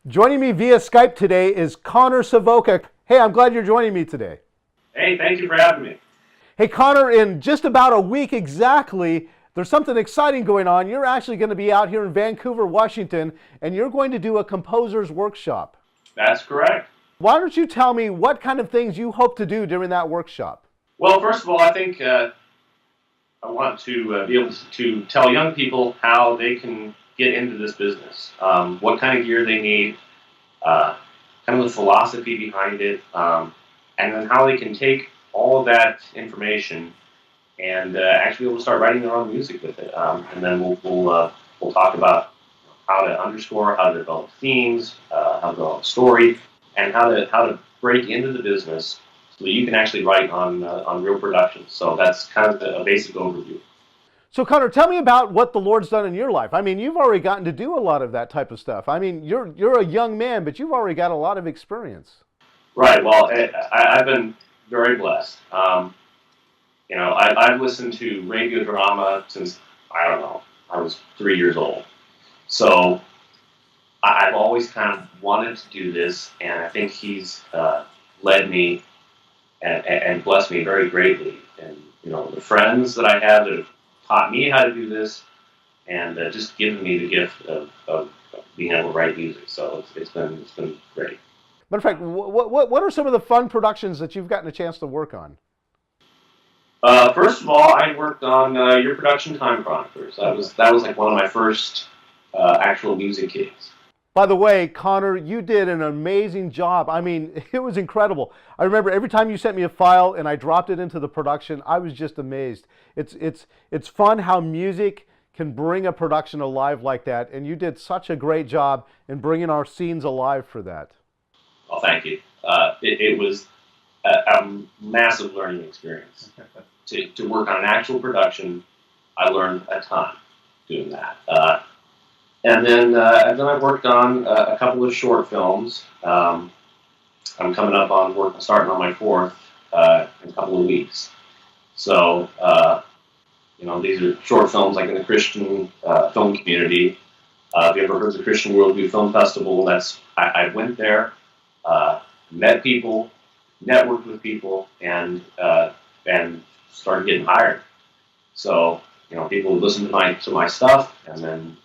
Joining me via Skype today is Connor Savoca. Hey, I'm glad you're joining me today. Hey, thank you for having me. Hey, Connor, in just about a week exactly, there's something exciting going on. You're actually going to be out here in Vancouver, Washington, and you're going to do a composer's workshop. That's correct. Why don't you tell me what kind of things you hope to do during that workshop? Well, first of all, I think I want to be able to tell young people how they can get into this business, what kind of gear they need, kind of the philosophy behind it, and then how they can take all of that information and actually be able to start writing their own music with it. And then we'll talk about how to underscore, how to develop themes, how to develop story, and how to break into the business so that you can actually write on real productions. So that's kind of a basic overview. So, Connor, tell me about what the Lord's done in your life. I mean, you've already gotten to do a lot of that type of stuff. I mean, you're a young man, but you've already got a lot of experience. Right. Well, I've been very blessed. I've listened to radio drama since, I don't know, I was 3 years old. So I've always kind of wanted to do this, and I think he's led me and blessed me very greatly. And, the friends that I have that have taught me how to do this and just given me the gift of being able to write music. So it's been great. Matter of fact, what are some of the fun productions that you've gotten a chance to work on? First of all, I worked on Your Production Time Chroniclers. That was like one of my first actual music gigs. By the way, Connor, you did an amazing job. I mean, it was incredible. I remember every time you sent me a file and I dropped it into the production, I was just amazed. It's fun how music can bring a production alive like that, and you did such a great job in bringing our scenes alive for that. Well, thank you. It was a massive learning experience. To work on an actual production, I learned a ton doing that. And then I've worked on a couple of short films. I'm coming up on starting on my fourth in a couple of weeks. So, these are short films like in the Christian film community. Have you ever heard of the Christian Worldview Film Festival? I went there, met people, networked with people, and started getting hired. So, people would listen to my stuff, and then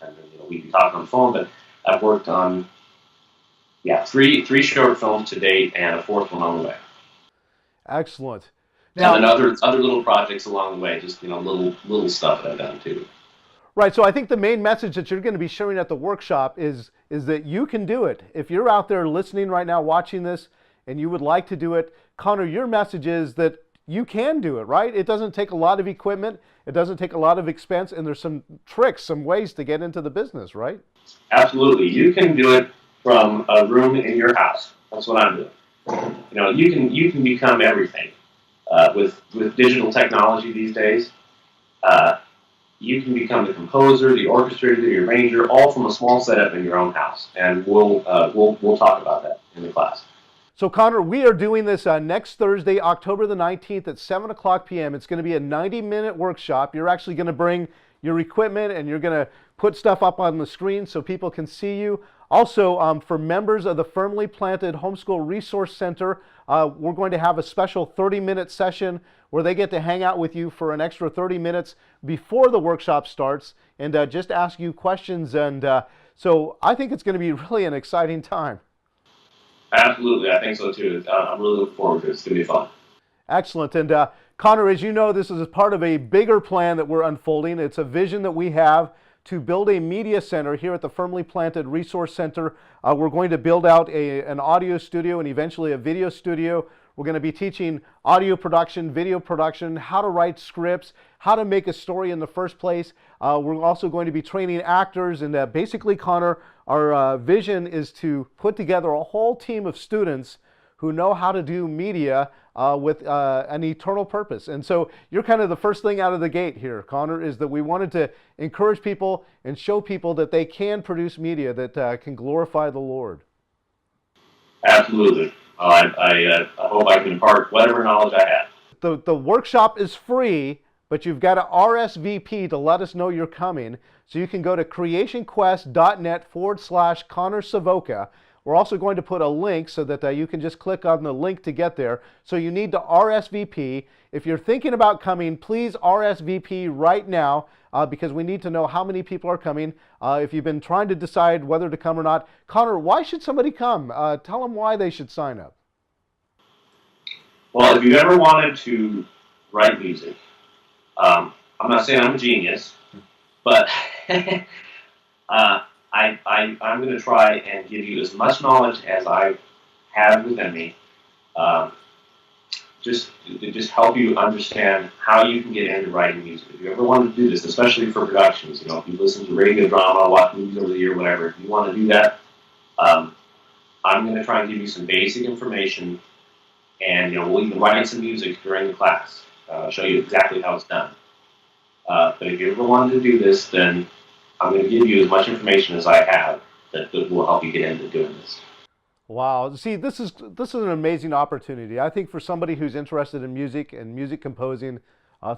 we'd be talking on the phone. But I've worked on three short films to date, and a fourth one on the way. Excellent. Now, and then other little projects along the way, just little stuff that I've done too. Right. So I think the main message that you're going to be sharing at the workshop is that you can do it. If you're out there listening right now, watching this, and you would like to do it, Connor, your message is that you can do it, right? It doesn't take a lot of equipment. It doesn't take a lot of expense, and there's some tricks, some ways to get into the business, right? Absolutely. You can do it from a room in your house. That's what I'm doing. You can become everything with digital technology these days. You can become the composer, the orchestrator, the arranger, all from a small setup in your own house. And we'll talk about that in the class. So, Connor, we are doing this next Thursday, October the 19th at 7 o'clock p.m. It's going to be a 90-minute workshop. You're actually going to bring your equipment, and you're going to put stuff up on the screen so people can see you. Also, for members of the Firmly Planted Homeschool Resource Center, we're going to have a special 30-minute session where they get to hang out with you for an extra 30 minutes before the workshop starts and just ask you questions. And so I think it's going to be really an exciting time. Absolutely, I think so too. I'm really looking forward to it. It's going to be fun. Excellent. And Connor, as you know, this is part of a bigger plan that we're unfolding. It's a vision that we have to build a media center here at the Firmly Planted Resource Center. We're going to build out an audio studio and eventually a video studio. We're going to be teaching audio production, video production, how to write scripts, how to make a story in the first place. We're also going to be training actors, and basically, Connor, our vision is to put together a whole team of students who know how to do media with an eternal purpose. And so you're kind of the first thing out of the gate here, Connor, is that we wanted to encourage people and show people that they can produce media that can glorify the Lord. Absolutely. I hope I can impart whatever knowledge I have. The workshop is free, but you've got to RSVP to let us know you're coming. So you can go to creationquest.net/Connor Savoca. We're also going to put a link so that you can just click on the link to get there. So you need to RSVP. If you're thinking about coming, please RSVP right now because we need to know how many people are coming. If you've been trying to decide whether to come or not, Connor, why should somebody come? Tell them why they should sign up. Well, if you ever wanted to write music, I'm not saying I'm a genius, but I'm going to try and give you as much knowledge as I have within me, just to help you understand how you can get into writing music. If you ever want to do this, especially for productions, if you listen to radio drama, watch movies over the year, whatever, if you want to do that, I'm going to try and give you some basic information, and we'll even write some music during the class, show you exactly how it's done. But if you ever wanted to do this, then I'm going to give you as much information as I have that will help you get into doing this. Wow. See, this is an amazing opportunity. I think for somebody who's interested in music and music composing,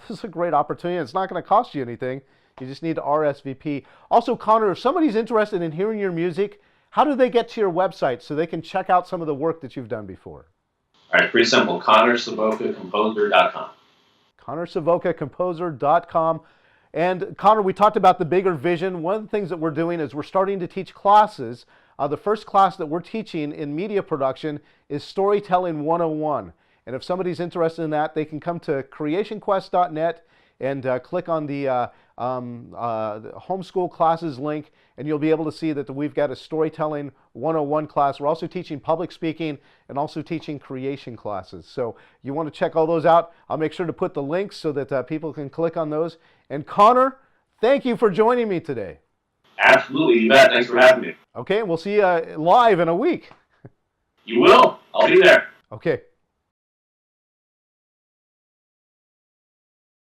this is a great opportunity. It's not going to cost you anything. You just need to RSVP. Also, Connor, if somebody's interested in hearing your music, how do they get to your website so they can check out some of the work that you've done before? All right, pretty simple. ConnorSavocacomposer.com. ConnorSavocacomposer.com. And Connor, we talked about the bigger vision. One of the things that we're doing is we're starting to teach classes. The first class that we're teaching in media production is Storytelling 101. And if somebody's interested in that, they can come to creationquest.net and click on the homeschool classes link, and you'll be able to see that we've got a Storytelling 101 class. We're also teaching public speaking and also teaching creation classes. So you want to check all those out. I'll make sure to put the links so that people can click on those. And Connor, thank you for joining me today. Absolutely, you bet. Thanks for having me. Okay, we'll see you live in a week. You will. I'll be there. Okay.